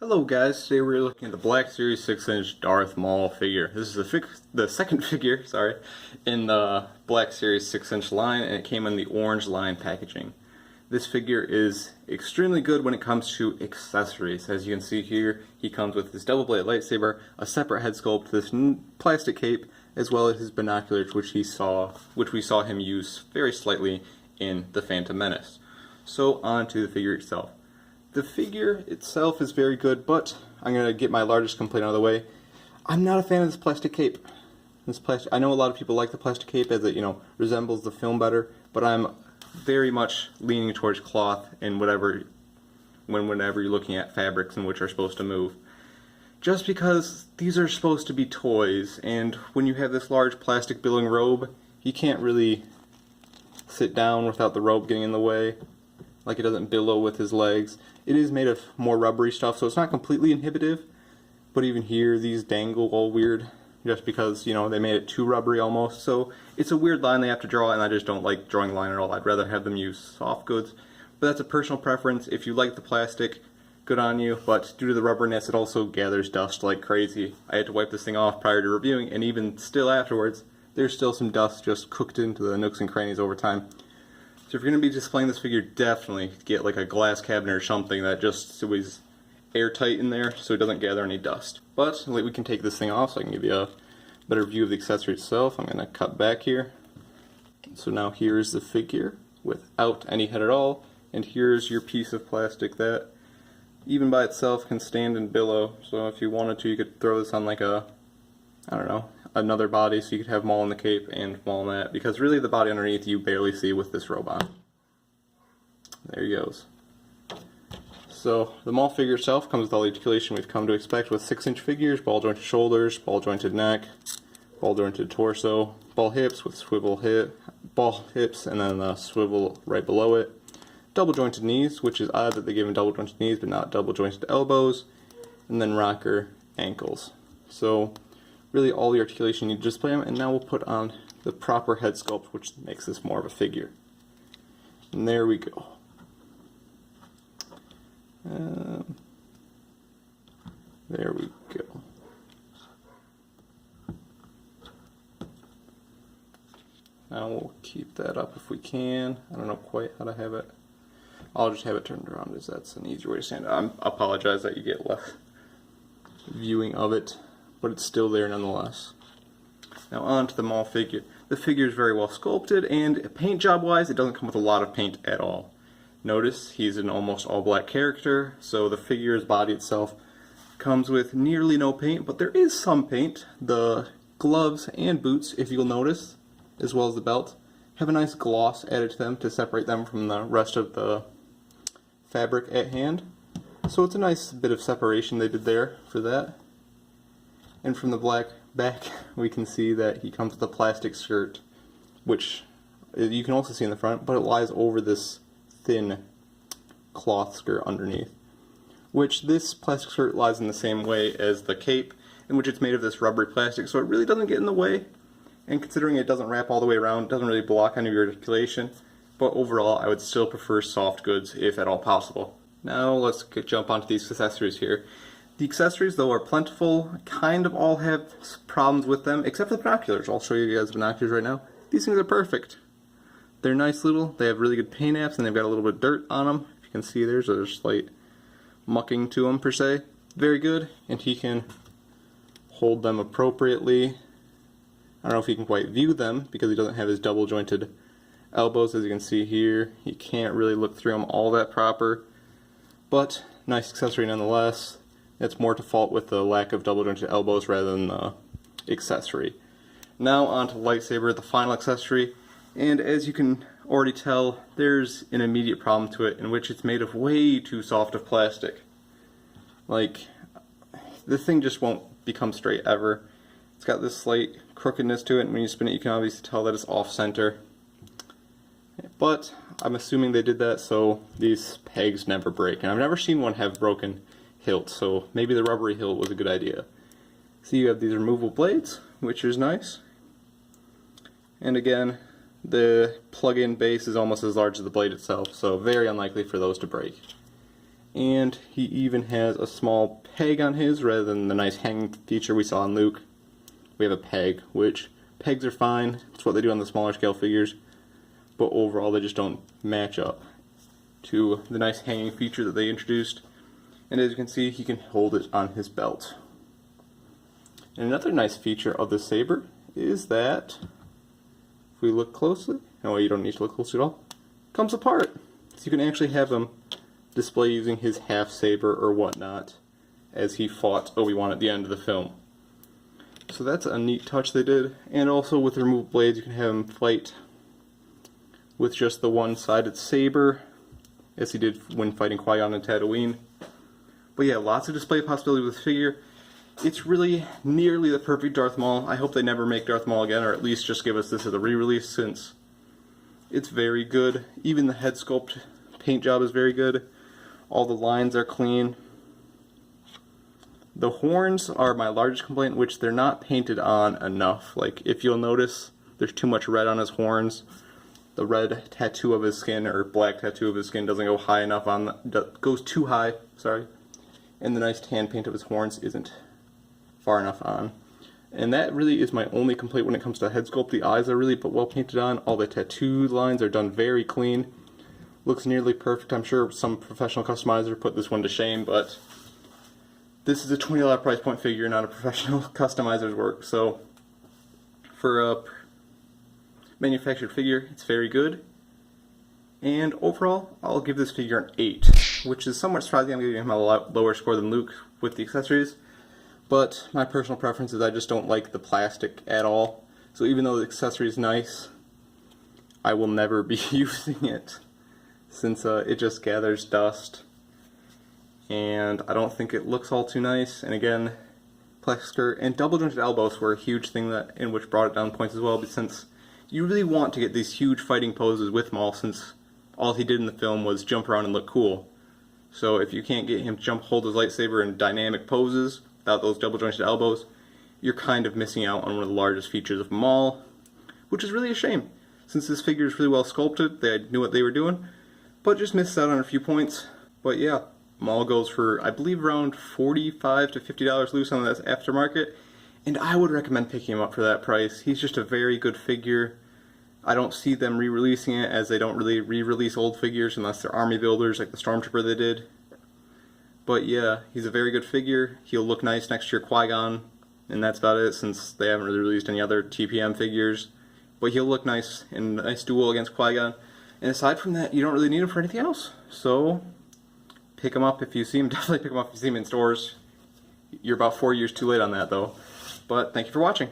Hello guys, today we're looking at the Black Series 6-inch Darth Maul figure. This is the second figure, in the Black Series 6-inch line, and it came in the orange line packaging. This figure is extremely good when it comes to accessories. As you can see here, he comes with his double-bladed lightsaber, a separate head sculpt, this plastic cape, as well as his binoculars, which we saw him use very slightly in The Phantom Menace. So on to the figure itself. The figure itself is very good, but I'm going to get my largest complaint out of the way. I'm not a fan of this plastic cape. I know a lot of people like the plastic cape as it, resembles the film better, but I'm very much leaning towards cloth and whenever you're looking at fabrics in which are supposed to move. Just because these are supposed to be toys, and when you have this large plastic billowing robe, you can't really sit down without the robe getting in the way. Like, it doesn't billow with his legs. It is made of more rubbery stuff, so it's not completely inhibitive, but even here these dangle all weird just because, they made it too rubbery almost. So it's a weird line they have to draw, and I just don't like drawing a line at all. I'd rather have them use soft goods, but that's a personal preference. If you like the plastic, good on you, but due to the rubberness, it also gathers dust like crazy. I had to wipe this thing off prior to reviewing, and even still afterwards, there's still some dust just cooked into the nooks and crannies over time. So if you're going to be displaying this figure, definitely get like a glass cabinet or something that just is airtight in there so it doesn't gather any dust. But we can take this thing off so I can give you a better view of the accessory itself. I'm going to cut back here. So now here's the figure without any head at all, and here's your piece of plastic that even by itself can stand and billow. So if you wanted to, you could throw this on like another body, so you could have Maul in the cape and Maul in that, because really the body underneath you barely see with this robot. There he goes. So the Maul figure itself comes with all the articulation we've come to expect with 6-inch figures: ball jointed shoulders, ball jointed neck, ball jointed torso, ball hips with ball hips and then a swivel right below it, double jointed knees, which is odd that they give him double jointed knees but not double jointed elbows, and then rocker ankles. So really all the articulation you need to display them, and now we'll put on the proper head sculpt, which makes this more of a figure. And there we go. There we go. Now we'll keep that up if we can. I don't know quite how to have it. I'll just have it turned around, as that's an easier way to stand it. I apologize that you get less viewing of it, but it's still there nonetheless. Now on to the Maul figure. The figure is very well sculpted, and paint job wise, it doesn't come with a lot of paint at all. Notice he's an almost all black character, so the figure's body itself comes with nearly no paint, but there is some paint. The gloves and boots, if you'll notice, as well as the belt, have a nice gloss added to them to separate them from the rest of the fabric at hand. So it's a nice bit of separation they did there for that. And from the black back, we can see that he comes with a plastic skirt, which you can also see in the front, but it lies over this thin cloth skirt underneath. Which this plastic skirt lies in the same way as the cape, in which it's made of this rubbery plastic, so it really doesn't get in the way. And considering it doesn't wrap all the way around, it doesn't really block any of your articulation. But overall, I would still prefer soft goods if at all possible. Now let's jump onto these accessories here. The accessories, though, are plentiful, kind of all have problems with them, except for the binoculars. I'll show you guys the binoculars right now. These things are perfect. They're nice little, they have really good paint apps, and they've got a little bit of dirt on them. If you can see, there's a slight mucking to them, per se. Very good, and he can hold them appropriately. I don't know if he can quite view them, because he doesn't have his double jointed elbows, as you can see here. He can't really look through them all that proper, but nice accessory nonetheless. It's more to fault with the lack of double jointed elbows rather than the accessory. Now on to the lightsaber, the final accessory, and as you can already tell, there's an immediate problem to it, in which it's made of way too soft of plastic. Like, the thing just won't become straight ever. It's got this slight crookedness to it, and when you spin it you can obviously tell that it's off center. But I'm assuming they did that so these pegs never break, and I've never seen one have broken hilt, so maybe the rubbery hilt was a good idea. So you have these removable blades, which is nice. And again, the plug-in base is almost as large as the blade itself, so very unlikely for those to break. And he even has a small peg on his rather than the nice hanging feature we saw on Luke. We have a peg, which pegs are fine. It's what they do on the smaller scale figures. But overall, they just don't match up to the nice hanging feature that they introduced. And as you can see, he can hold it on his belt. And another nice feature of the saber is that, if we look closely, no, you don't need to look closely at all, comes apart. So you can actually have him display using his half saber or whatnot as he fought Obi-Wan at the end of the film. So that's a neat touch they did. And also with the removed blades, you can have him fight with just the one-sided saber, as he did when fighting Qui-Gon and Tatooine. But yeah, lots of display possibilities with the figure. It's really nearly the perfect Darth Maul. I hope they never make Darth Maul again, or at least just give us this as a re-release, since it's very good. Even the head sculpt paint job is very good. All the lines are clean. The horns are my largest complaint, which they're not painted on enough. Like, if you'll notice, there's too much red on his horns. The red tattoo of his skin, or black tattoo of his skin, doesn't go high enough on goes too high, sorry. And the nice tan paint of his horns isn't far enough on. And that really is my only complaint when it comes to head sculpt. The eyes are really well painted on. All the tattoo lines are done very clean. Looks nearly perfect. I'm sure some professional customizer put this one to shame, but this is a $20 price point figure, not a professional customizer's work. So for a manufactured figure, it's very good. And overall, I'll give this figure an 8, which is somewhat surprising. I'm giving him a lot lower score than Luke with the accessories. But my personal preference is I just don't like the plastic at all. So even though the accessory is nice, I will never be using it, since it just gathers dust. And I don't think it looks all too nice. And again, plexker and double jointed elbows were a huge thing in which brought it down points as well, but since you really want to get these huge fighting poses with Maul, since all he did in the film was jump around and look cool. So if you can't get him to hold his lightsaber in dynamic poses without those double jointed elbows, you're kind of missing out on one of the largest features of Maul, which is really a shame, since this figure is really well sculpted. They knew what they were doing, but just missed out on a few points. But yeah, Maul goes for, I believe, around $45 to $50 loose on this aftermarket, and I would recommend picking him up for that price. He's just a very good figure. I don't see them re-releasing it, as they don't really re-release old figures unless they're army builders like the Stormtrooper they did. But yeah, he's a very good figure. He'll look nice next to your Qui-Gon, and that's about it, since they haven't really released any other TPM figures. But he'll look nice in a nice duel against Qui-Gon. And aside from that, you don't really need him for anything else. So pick him up if you see him. Definitely pick him up if you see him in stores. You're about 4 years too late on that, though. But thank you for watching.